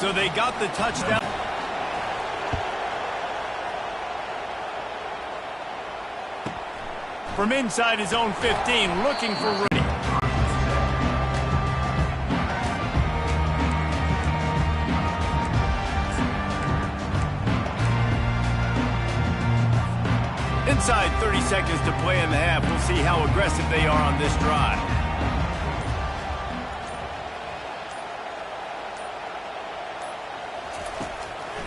So they got the touchdown. From inside his own 15, looking for Rudy. Inside 30 seconds to play in the half. We'll see how aggressive they are on this drive.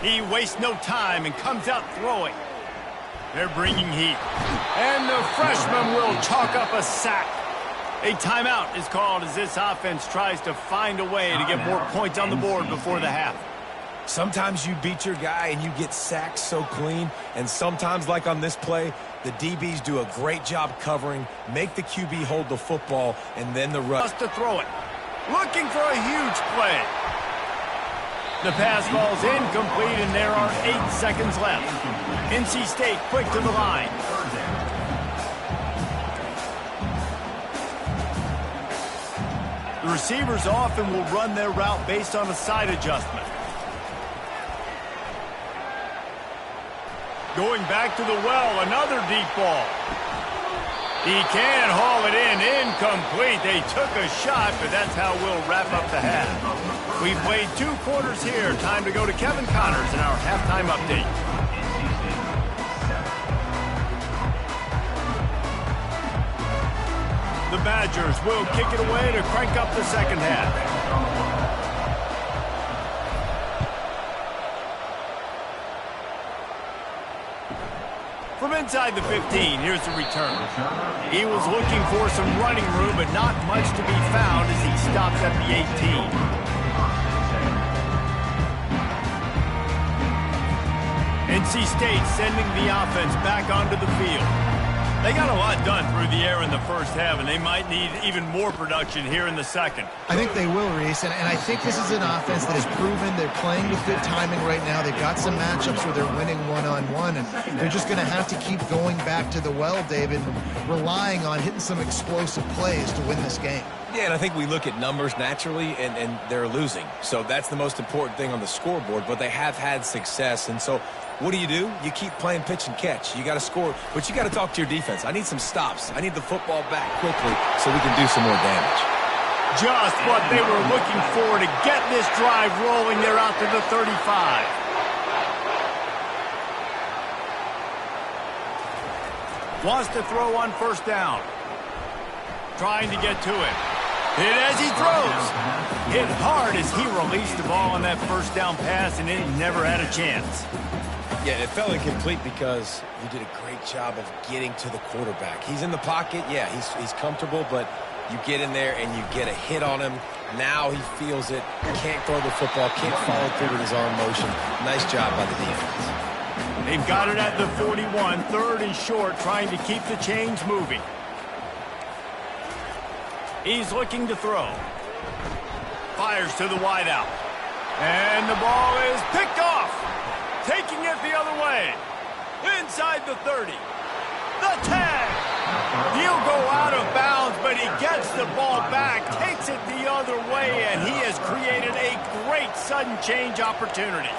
He wastes no time and comes out throwing. They're bringing heat. And the freshman will chalk up a sack. A timeout is called as this offense tries to find a way to get more points on the board before the half. Sometimes you beat your guy and you get sacked so clean, and sometimes, like on this play, the DBs do a great job covering, make the QB hold the football, and then the rush. Just to throw it. Looking for a huge play. The pass falls incomplete, and there are 8 seconds left. NC State quick to the line. The receivers often will run their route based on a side adjustment. Going back to the well, another deep ball. He can haul it in, incomplete. They took a shot, but that's how we'll wrap up the half. We've played 2 quarters here. Time to go to Kevin Connors in our halftime update. The Badgers will kick it away to crank up the second half. From inside the 15, here's the return. He was looking for some running room, but not much to be found as he stops at the 18. NC State sending the offense back onto the field. They got a lot done through the air in the first half, and they might need even more production here in the second. I think they will, Reese, and I think this is an offense that has proven they're playing with good timing right now. They've got some matchups where they're winning one-on-one, and they're just going to have to keep going back to the well, David, relying on hitting some explosive plays to win this game. Yeah, and I think we look at numbers naturally, and they're losing. So that's the most important thing on the scoreboard, but they have had success, and so what do? You keep playing pitch and catch. You got to score, but you got to talk to your defense. I need some stops. I need the football back quickly so we can do some more damage. Just what they were looking for to get this drive rolling. They're out to the 35. Wants to throw on first down. Trying to get to it. Hit as he throws. Hit hard as he released the ball on that first down pass, and it never had a chance. Yeah, it felt incomplete because he did a great job of getting to the quarterback. He's in the pocket. Yeah, he's comfortable, but you get in there and you get a hit on him. Now he feels it. Can't throw the football. Can't follow through with his arm motion. Nice job by the defense. They've got it at the 41. 3rd and short, trying to keep the chains moving. He's looking to throw. Fires to the wideout. And the ball is picked off. Taking it the other way. Inside the 30. The tag. He'll go out of bounds, but he gets the ball back, takes it the other way, and he has created a great sudden change opportunity.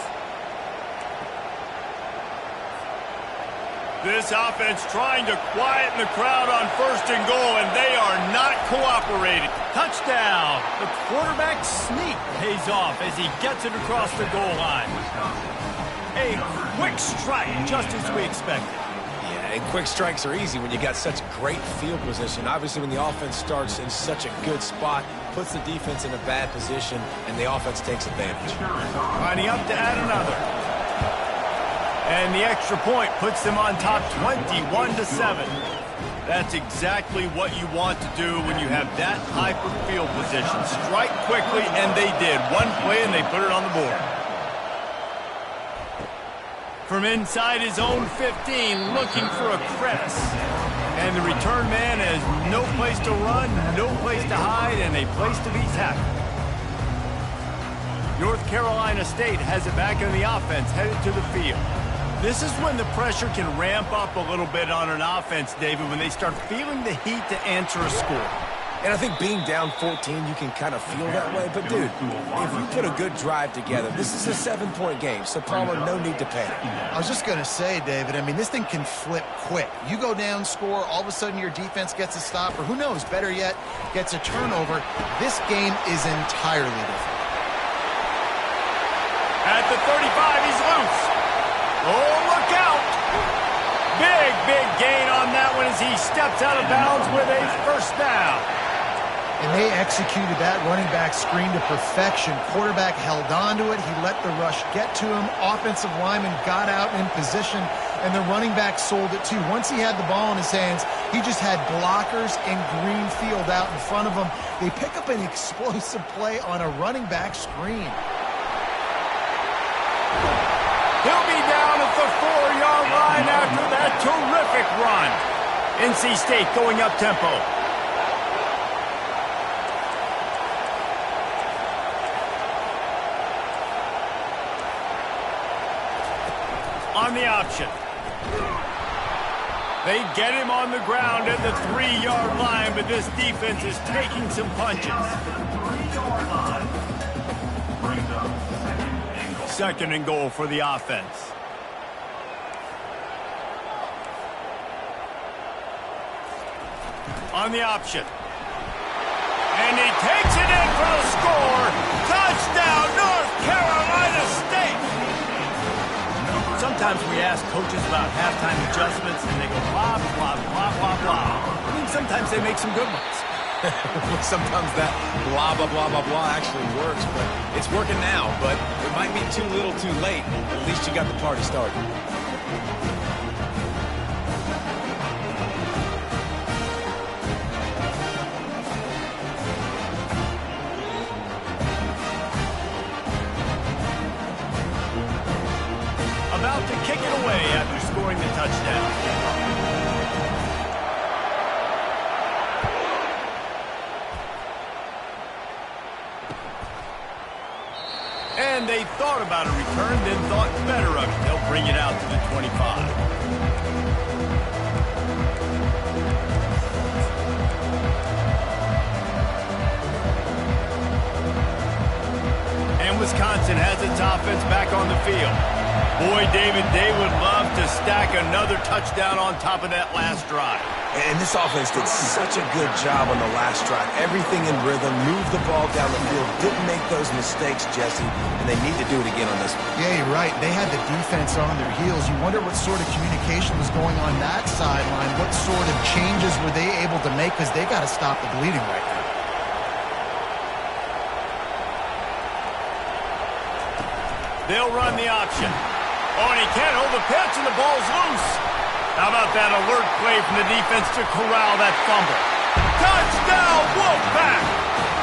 This offense trying to quieten the crowd on 1st and goal, and they are not cooperating. Touchdown. The quarterback sneak pays off as he gets it across the goal line. A quick strike, just as we expected. Yeah, and quick strikes are easy when you got such great field position. Obviously, when the offense starts in such a good spot, puts the defense in a bad position, and the offense takes advantage. Lining up to add another. And the extra point puts them on top 21-7. That's exactly what you want to do when you have that type of field position. Strike quickly, and they did. One play, and they put it on the board. From inside his own 15, looking for a crevice. And the return man has no place to run, no place to hide, and a place to be tackled. North Carolina State has it back in the offense, headed to the field. This is when the pressure can ramp up a little bit on an offense, David, when they start feeling the heat to answer a score. And I think being down 14, you can kind of feel that way. But, dude, if you put a good drive together, this is a 7-point game. So, Palmer, no need to panic. I was just going to say, David, I mean, this thing can flip quick. You go down, score, all of a sudden your defense gets a stop, or who knows, better yet, gets a turnover. This game is entirely different. At the 35, he's loose. Oh, look out. Big gain on that one as he steps out of bounds with a first down. And they executed that running back screen to perfection. Quarterback held on to it. He let the rush get to him. Offensive lineman got out in position, and the running back sold it too. Once he had the ball in his hands, he just had blockers and green field out in front of him. They pick up an explosive play on a running back screen. He'll be down at the 4-yard line after that terrific run. NC State going up tempo. On the option. They get him on the ground at the 3-yard line, but this defense is taking some punches. Second and goal for the offense. On the option. And he takes it in for the score. Touchdown, North Carolina State. Sometimes we ask coaches about halftime adjustments, and they go blah, blah, blah, blah, blah. I mean, sometimes they make some good ones. Sometimes that blah, blah, blah, blah, blah actually works, but it's working now. But it might be too little too late. At least you got the party started. About to kick it away after scoring the touchdown. And they thought about a return, then thought better of it. They'll bring it out to the 25. And Wisconsin has its offense back on the field. Boy, David, they would love to stack another touchdown on top of that last drive. And this offense did such a good job on the last drive. Everything in rhythm, moved the ball down the field, didn't make those mistakes, Jesse, and they need to do it again on this one. Yeah, you're right. They had the defense on their heels. You wonder what sort of communication was going on that sideline. What sort of changes were they able to make, because they got to stop the bleeding right now. They'll run the option. Oh, and he can't hold the pitch, and the ball's loose. How about that alert play from the defense to corral that fumble? Touchdown, Wolfpack!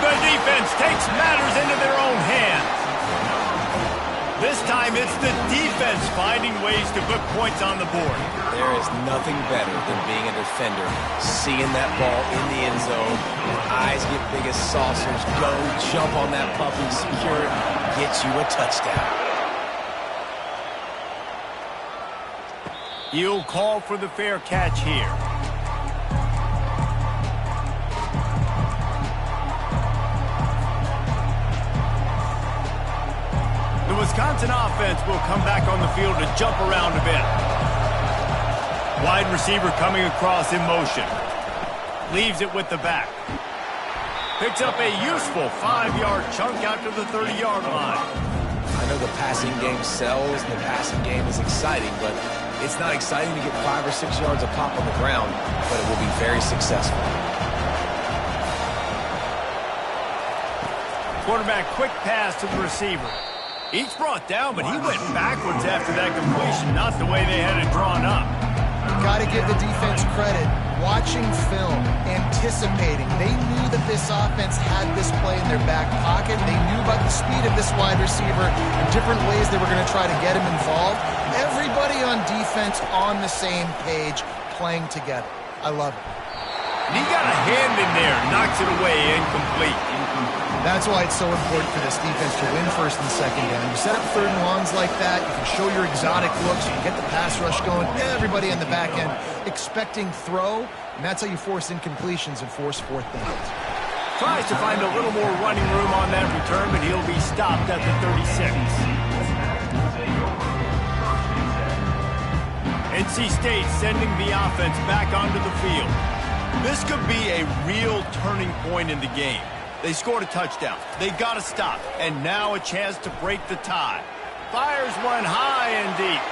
The defense takes matters into their own hands. This time it's the defense finding ways to put points on the board. There is nothing better than being a defender, seeing that ball in the end zone, your eyes get big as saucers, go, jump on that puppy, secure it, get you a touchdown. You'll call for the fair catch here. The Wisconsin offense will come back on the field to jump around a bit. Wide receiver coming across in motion. Leaves it with the back. Picks up a useful 5-yard chunk out to the 30-yard line. I know the passing game sells, the passing game is exciting, but it's not exciting to get 5 or 6 yards a pop on the ground, but it will be very successful. Quarterback quick pass to the receiver. Each brought down, but he went backwards after that completion, not the way they had it drawn up. Got to give the defense credit. Watching film, anticipating. They knew that this offense had this play in their back pocket. They knew about the speed of this wide receiver and different ways they were going to try to get him involved. Everybody on defense on the same page, playing together. I love it. And he got a hand in there, knocks it away, incomplete. That's why it's so important for this defense to win first and second down. You set up third and longs like that, you can show your exotic looks, you can get the pass rush going, everybody in the back end expecting throw, and that's how you force incompletions and force fourth downs. Tries to find a little more running room on that return, but he'll be stopped at the 36. NC State sending the offense back onto the field. This could be a real turning point in the game. They scored a touchdown. They got to stop. And now a chance to break the tie. Fires one high and deep.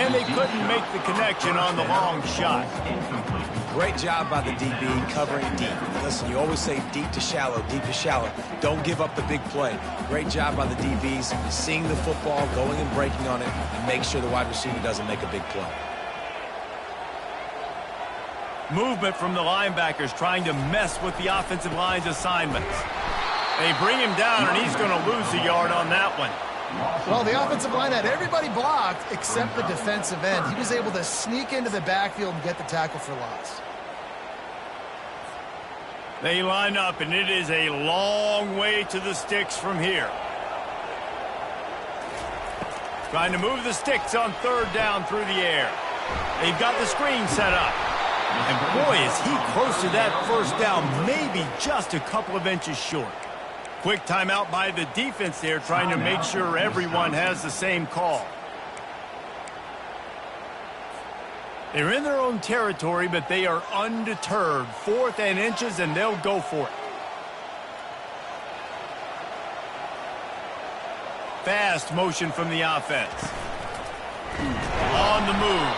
And they couldn't make the connection on the long shot. Great job by the DB covering deep. Listen, you always say deep to shallow, deep to shallow. Don't give up the big play. Great job by the DBs, seeing the football, going and breaking on it, and make sure the wide receiver doesn't make a big play. Movement from the linebackers trying to mess with the offensive line's assignments. They bring him down, and he's going to lose a yard on that one. Well, the offensive line had everybody blocked except the defensive end. He was able to sneak into the backfield and get the tackle for loss. They line up, and it is a long way to the sticks from here. Trying to move the sticks on third down through the air. They've got the screen set up. And boy, is he close to that first down, maybe just a couple of inches short. Quick timeout by the defense there, trying to make sure everyone has the same call. They're in their own territory, but they are undeterred. 4th and inches, and they'll go for it. Fast motion from the offense. On the move.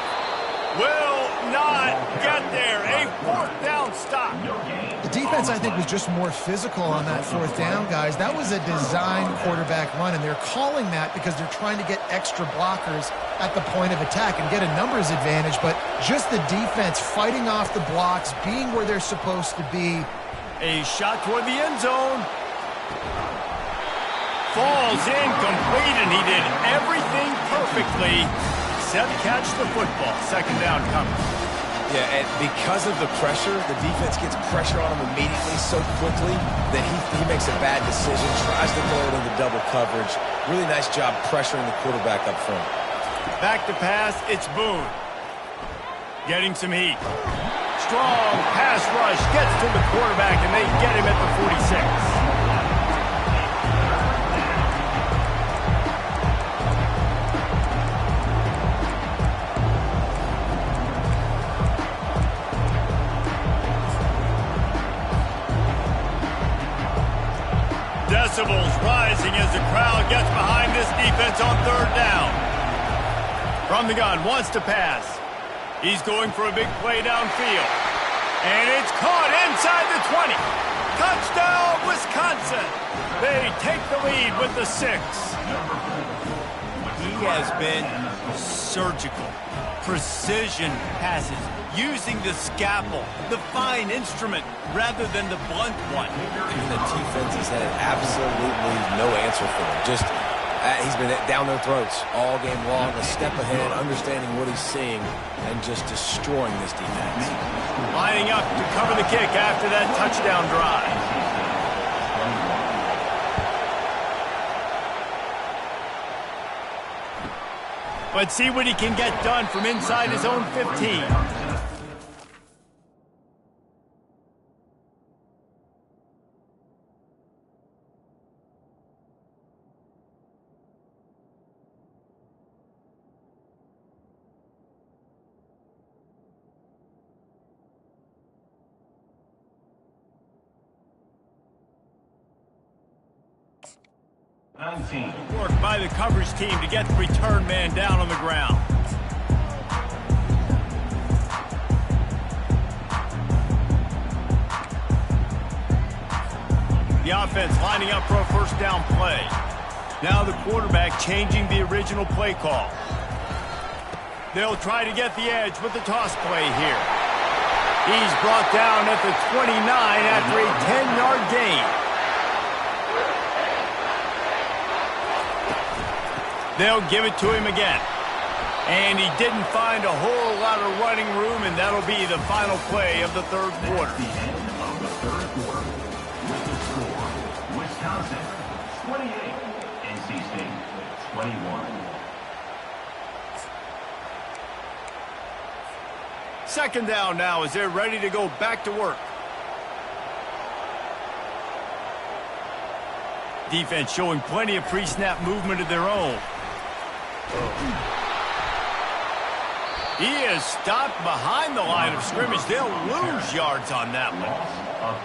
Will not get there. A 4th down stop. The defense, I think, was just more physical on that 4th down, guys. That was a designed quarterback run, and they're calling that because they're trying to get extra blockers at the point of attack and get a numbers advantage, but just the defense fighting off the blocks, being where they're supposed to be. A shot toward the end zone. Falls incomplete, and he did everything perfectly except catch the football. 2nd down coming. Yeah, and because of the pressure, the defense gets pressure on him immediately so quickly that he makes a bad decision, tries to throw it into double coverage. Really nice job pressuring the quarterback up front. Back to pass, it's Boone. Getting some heat. Strong pass rush, gets to the quarterback, and they get him at the 46. Decibels rising as the crowd gets behind this defense on 3rd down. From the gun, wants to pass. He's going for a big play downfield. And it's caught inside the 20. Touchdown, Wisconsin. They take the lead with the 6. He has been surgical. Precision passes. Using the scalpel, the fine instrument, rather than the blunt one. And the defense has had absolutely no answer for him. Just, he's been down their throats all game long, a step ahead, understanding what he's seeing, and just destroying this defense. Lining up to cover the kick after that touchdown drive. Let's see what he can get done from inside his own 15. Work by the coverage team to get the return man down on the ground. The offense lining up for a 1st down play. Now the quarterback changing the original play call. They'll try to get the edge with the toss play here. He's brought down at the 29 after a 10-yard gain. They'll give it to him again. And he didn't find a whole lot of running room, and that'll be the final play of the 3rd quarter. Wisconsin, 28. NC State, 21. 2nd down now as they're ready to go back to work. Defense showing plenty of pre-snap movement of their own. He is stopped behind the line of scrimmage. They'll lose yards on that one.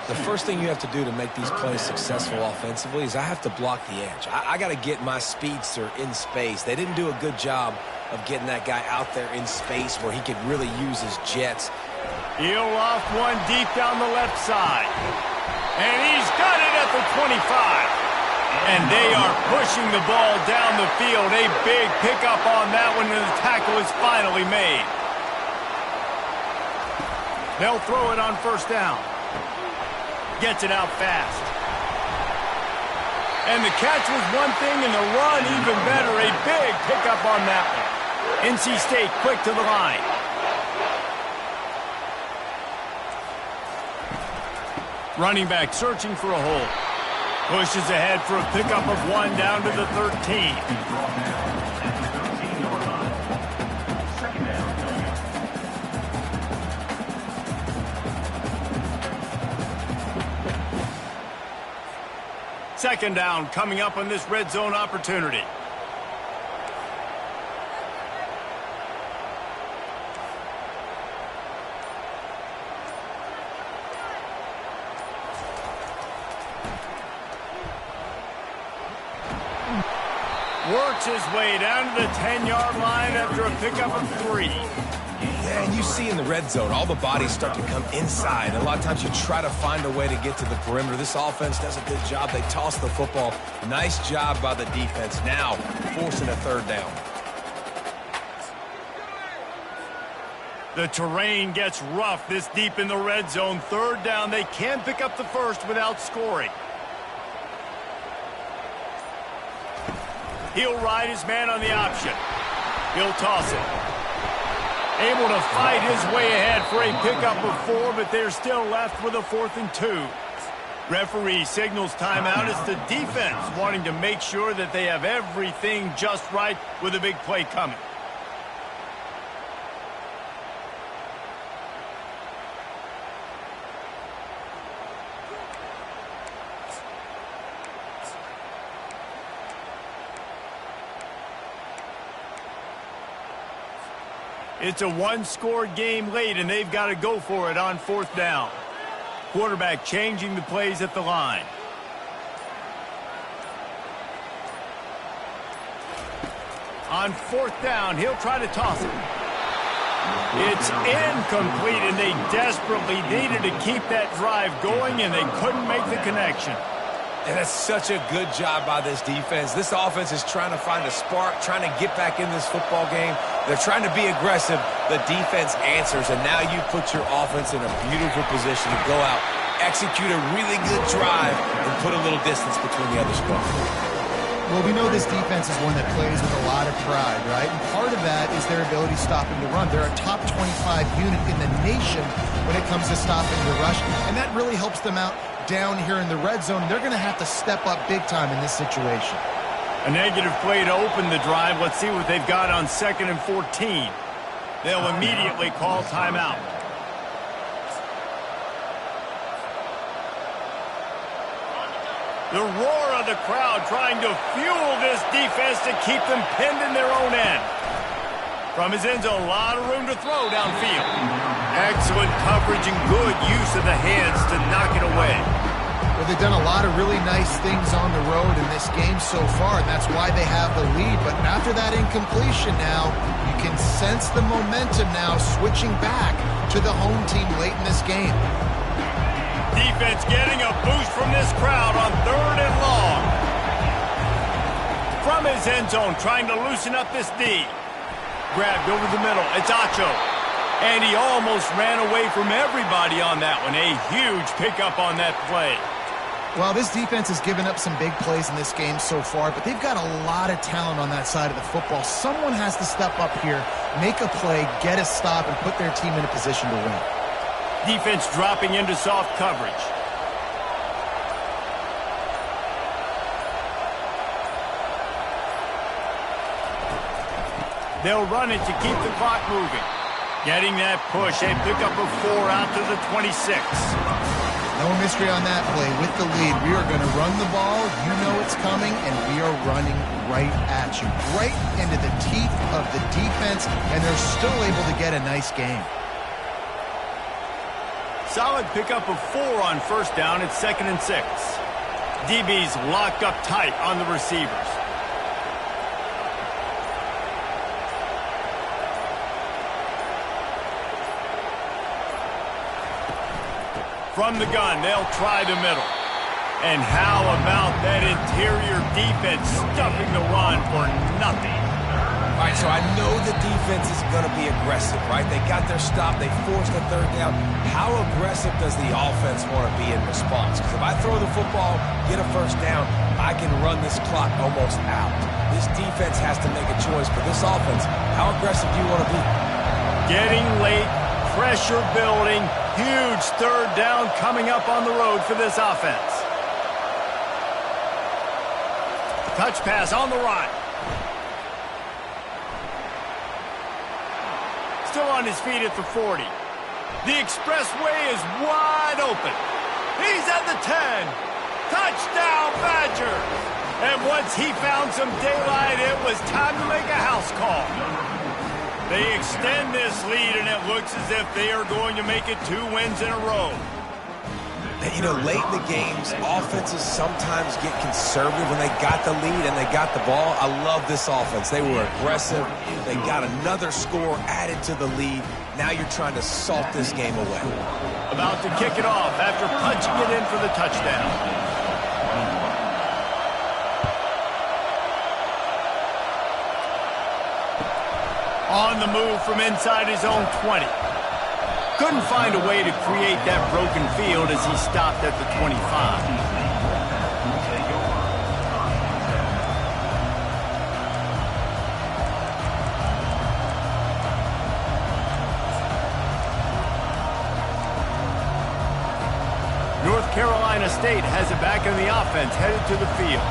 The first thing you have to do to make these plays successful offensively is I have to block the edge. I got to get my speedster in space. They didn't do a good job of getting that guy out there in space where he could really use his jets. He'll loft one deep down the left side. And he's got it at the 25. And they are pushing the ball down the field. A big pickup on that one, and the tackle is finally made. They'll throw it on first down. Gets it out fast. And the catch was one thing, and the run even better. A big pickup on that one. NC State quick to the line. Running back searching for a hole. Pushes ahead for a pickup of one down to the 13. Second down coming up on this red zone opportunity. Works his way down to the 10-yard line after a pickup of 3. Yeah, and you see in the red zone, all the bodies start to come inside. A lot of times you try to find a way to get to the perimeter. This offense does a good job. They toss the football. Nice job by the defense. Now forcing a third down. The terrain gets rough this deep in the red zone. Third down. They can pick up the first without scoring. He'll ride his man on the option. He'll toss it. Able to fight his way ahead for a pickup of 4, but they're still left with a 4th and 2. Referee signals timeout. It's the defense wanting to make sure that they have everything just right with a big play coming. It's a one-score game late, and they've got to go for it on 4th down. Quarterback changing the plays at the line. On 4th down, he'll try to toss it. It's incomplete, and they desperately needed to keep that drive going, and they couldn't make the connection. And that's such a good job by this defense. This offense is trying to find a spark, trying to get back in this football game. They're trying to be aggressive. The defense answers, and now you put your offense in a beautiful position to go out, execute a really good drive, and put a little distance between the other squads. Well, we know this defense is one that plays with a lot of pride, right? And part of that is their ability stopping the run. They're a top 25 unit in the nation when it comes to stopping the rush, and that really helps them out down here in the red zone. They're going to have to step up big time in this situation. A negative play to open the drive. Let's see what they've got on 2nd and 14. They'll immediately call timeout. The roar of the crowd trying to fuel this defense to keep them pinned in their own end. From his end zone, a lot of room to throw downfield. Excellent coverage and good use of the hands to knock it away. Well, they've done a lot of really nice things on the road in this game so far, and that's why they have the lead. But after that incompletion now, you can sense the momentum now switching back to the home team late in this game. Defense getting a boost from this crowd on 3rd and long. From his end zone, trying to loosen up this D. Grabbed over the middle. It's Ncaa. And he almost ran away from everybody on that one. A huge pickup on that play. Well, this defense has given up some big plays in this game so far, but they've got a lot of talent on that side of the football. Someone has to step up here, make a play, get a stop, and put their team in a position to win. Defense dropping into soft coverage. They'll run it to keep the clock moving. Getting that push, a pickup of 4 out to the 26. No mystery on that play. With the lead, we are going to run the ball. You know it's coming, and we are running right at you. Right into the teeth of the defense, and they're still able to get a nice game. Solid pickup of 4 on first down. It's 2nd and 6. DB's locked up tight on the receivers. From the gun, they'll try the middle. And how about that interior defense stuffing the run for nothing? All right, so I know the defense is going to be aggressive, right? They got their stop. They forced the 3rd down. How aggressive does the offense want to be in response? Because if I throw the football, get a 1st down, I can run this clock almost out. This defense has to make a choice. But this offense, how aggressive do you want to be? Getting late, pressure building, huge 3rd down coming up on the road for this offense. Touch pass on the run. Still on his feet at the 40. The expressway is wide open. He's at the 10. Touchdown, Badgers. And once he found some daylight, it was time to make a house call. They extend this lead, and it looks as if they are going to make it 2 wins in a row. You know, late in the games, offenses sometimes get conservative when they got the lead and they got the ball. I love this offense. They were aggressive. They got another score added to the lead. Now you're trying to salt this game away. About to kick it off after punching it in for the touchdown. On the move from inside his own 20. Couldn't find a way to create that broken field as he stopped at the 25. North Carolina State has it back in the offense, headed to the field.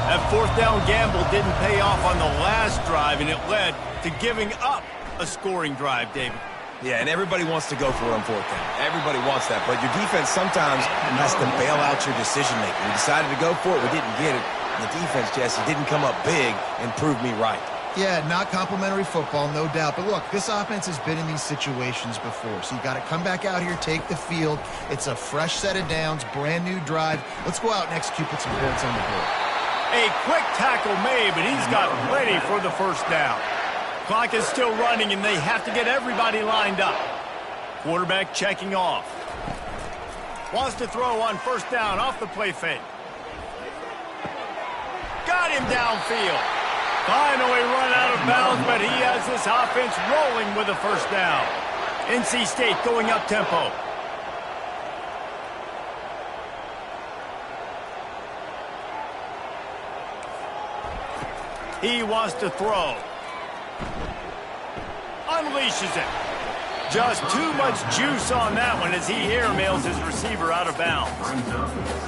That 4th down gamble didn't pay off on the last drive, and it led to giving up a scoring drive, David. Yeah, and everybody wants to go for it on 4th down. Everybody wants that, but your defense sometimes has to bail out your decision-making. We decided to go for it, we didn't get it. And the defense, Jesse, didn't come up big and prove me right. Yeah, not complimentary football, no doubt. But look, this offense has been in these situations before. So you got to come back out here, take the field. It's a fresh set of downs, brand new drive. Let's go out and execute, put some points on the board. A quick tackle made, but he's got ready for the 1st down. Clock is still running, and they have to get everybody lined up. Quarterback checking off. Wants to throw on 1st down off the play fake. Got him downfield. Finally run out of bounds, but he has this offense rolling with a 1st down. NC State going up tempo. He wants to throw. Unleashes it. Just too much juice on that one as he airmails his receiver out of bounds.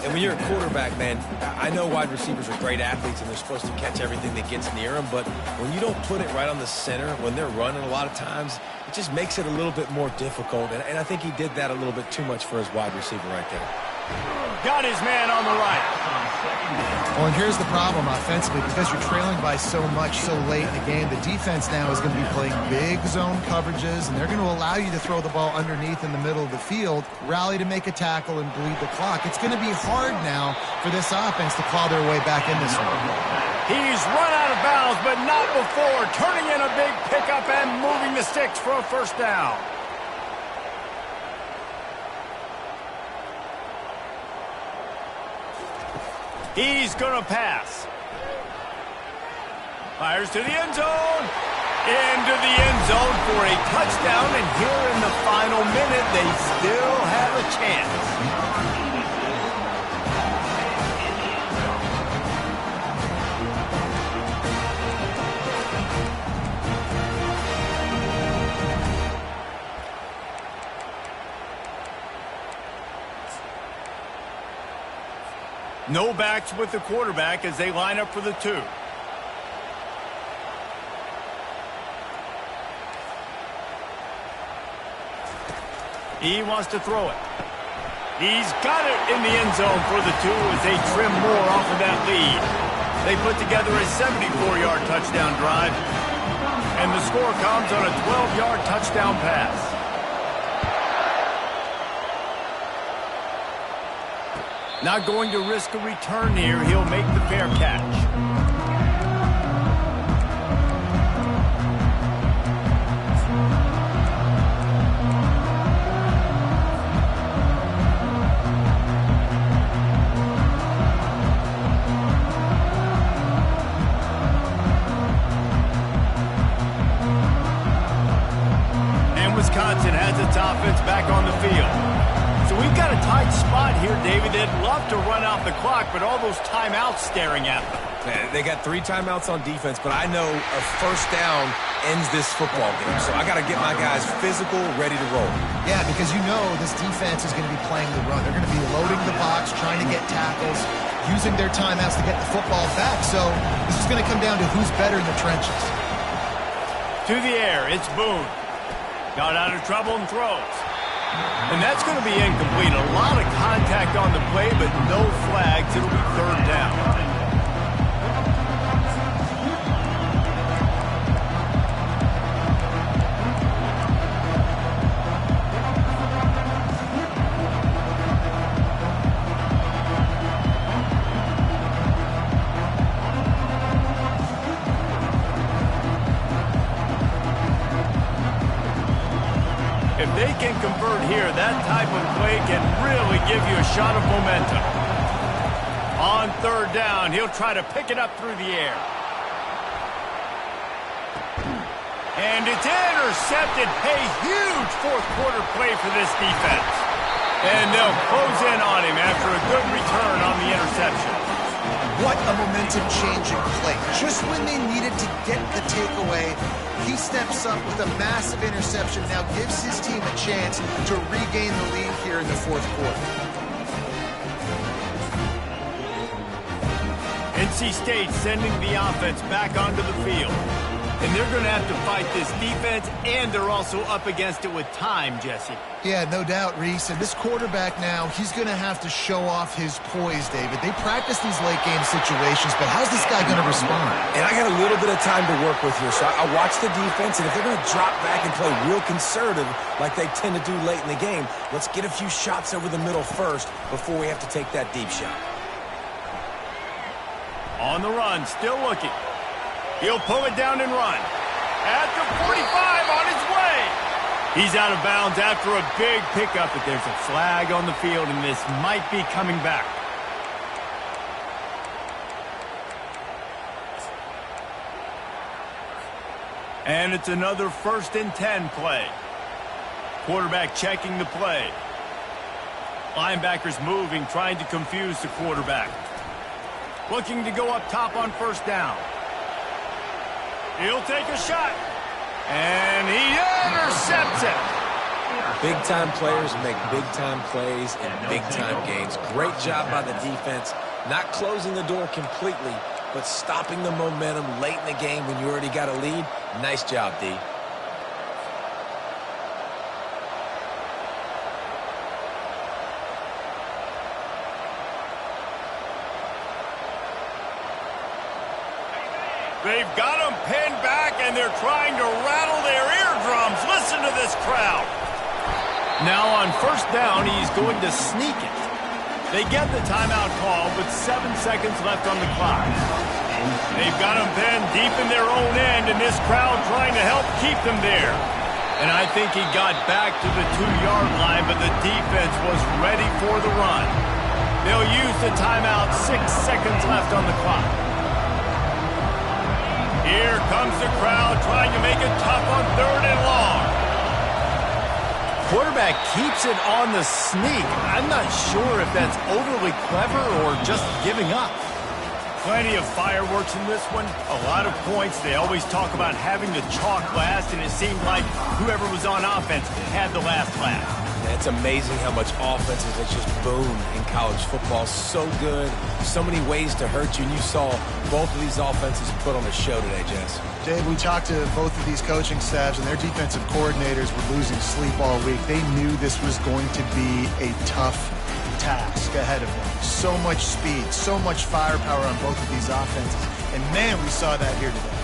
And when you're a quarterback, man, I know wide receivers are great athletes and they're supposed to catch everything that gets near them, but when you don't put it right on the center, when they're running a lot of times, it just makes it a little bit more difficult. And I think he did that a little bit too much for his wide receiver right there. Got his man on the right. Well, and here's the problem offensively. Because you're trailing by so much so late in the game, the defense now is going to be playing big zone coverages, and they're going to allow you to throw the ball underneath in the middle of the field, rally to make a tackle, and bleed the clock. It's going to be hard now for this offense to claw their way back in this one. He's run out of bounds, but not before turning in a big pickup and moving the sticks for a 1st down. He's going to pass. Fires to the end zone. Into the end zone for a touchdown, and here in the final minute, they still have a chance. No backs with the quarterback as they line up for the 2. He wants to throw it. He's got it in the end zone for the 2 as they trim more off of that lead. They put together a 74-yard touchdown drive, and the score comes on a 12-yard touchdown pass. Not going to risk a return here. He'll make the fair catch. Wisconsin has its offense back on the field. So we've got a tight spot here, David. They'd love to run out the clock, but all those timeouts staring at them. They got 3 timeouts on defense, but I know a first down ends this football game. So I got to get my guys physical, ready to roll. Yeah, because you know this defense is going to be playing the run. They're going to be loading the box, trying to get tackles, using their timeouts to get the football back. So this is going to come down to who's better in the trenches. To the air, it's Boone. Got out of trouble and throws. And that's going to be incomplete. A lot of contact on the play, but no flags. It'll be 3rd down. If they can convert here, that type of play can really give you a shot of momentum. On 3rd down, he'll try to pick it up through the air. And it's intercepted. A huge 4th quarter play for this defense. And they'll close in on him after a good return on the interception. What a momentum-changing play. Just when they needed to get the takeaway, he steps up with a massive interception, now gives his team a chance to regain the lead here in the 4th quarter. NC State sending the offense back onto the field. And they're going to have to fight this defense, and they're also up against it with time, Jesse. Yeah, no doubt, Reese. And this quarterback now, he's going to have to show off his poise, David. They practice these late-game situations, but how's this guy going to respond? And I got a little bit of time to work with here, so I watch the defense, and if they're going to drop back and play real conservative like they tend to do late in the game, let's get a few shots over the middle first before we have to take that deep shot. On the run, still looking. He'll pull it down and run. At the 45, on his way. He's out of bounds after a big pickup, but there's a flag on the field, and this might be coming back. And it's another 1st and 10 play. Quarterback checking the play. Linebackers moving, trying to confuse the quarterback. Looking to go up top on 1st down. He'll take a shot. And he intercepts it. Big-time players make big-time plays in big-time games. Great job by the defense, not closing the door completely, but stopping the momentum late in the game when you already got a lead. Nice job, D. They've got him pinned back, and they're trying to rattle their eardrums. Listen to this crowd. Now on 1st down, he's going to sneak it. They get the timeout call with 7 seconds left on the clock. They've got him pinned deep in their own end, and this crowd trying to help keep them there. And I think he got back to the 2-yard line, but the defense was ready for the run. They'll use the timeout, 6 seconds left on the clock. Here comes the crowd trying to make it tough on 3rd and long. Quarterback keeps it on the sneak. I'm not sure if that's overly clever or just giving up. Plenty of fireworks in this one. A lot of points. They always talk about having the chalk last, and it seemed like whoever was on offense had the last laugh. It's amazing how much offenses has just boomed in college football. So good, so many ways to hurt you. And you saw both of these offenses put on a show today, Jess. Dave, we talked to both of these coaching staffs, and their defensive coordinators were losing sleep all week. They knew this was going to be a tough task ahead of them. So much speed, so much firepower on both of these offenses. And, man, we saw that here today.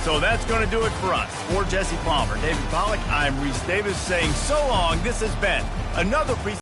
So that's going to do it for us. For Jesse Palmer, David Pollack, I'm Reese Davis saying so long. This has been another presentation.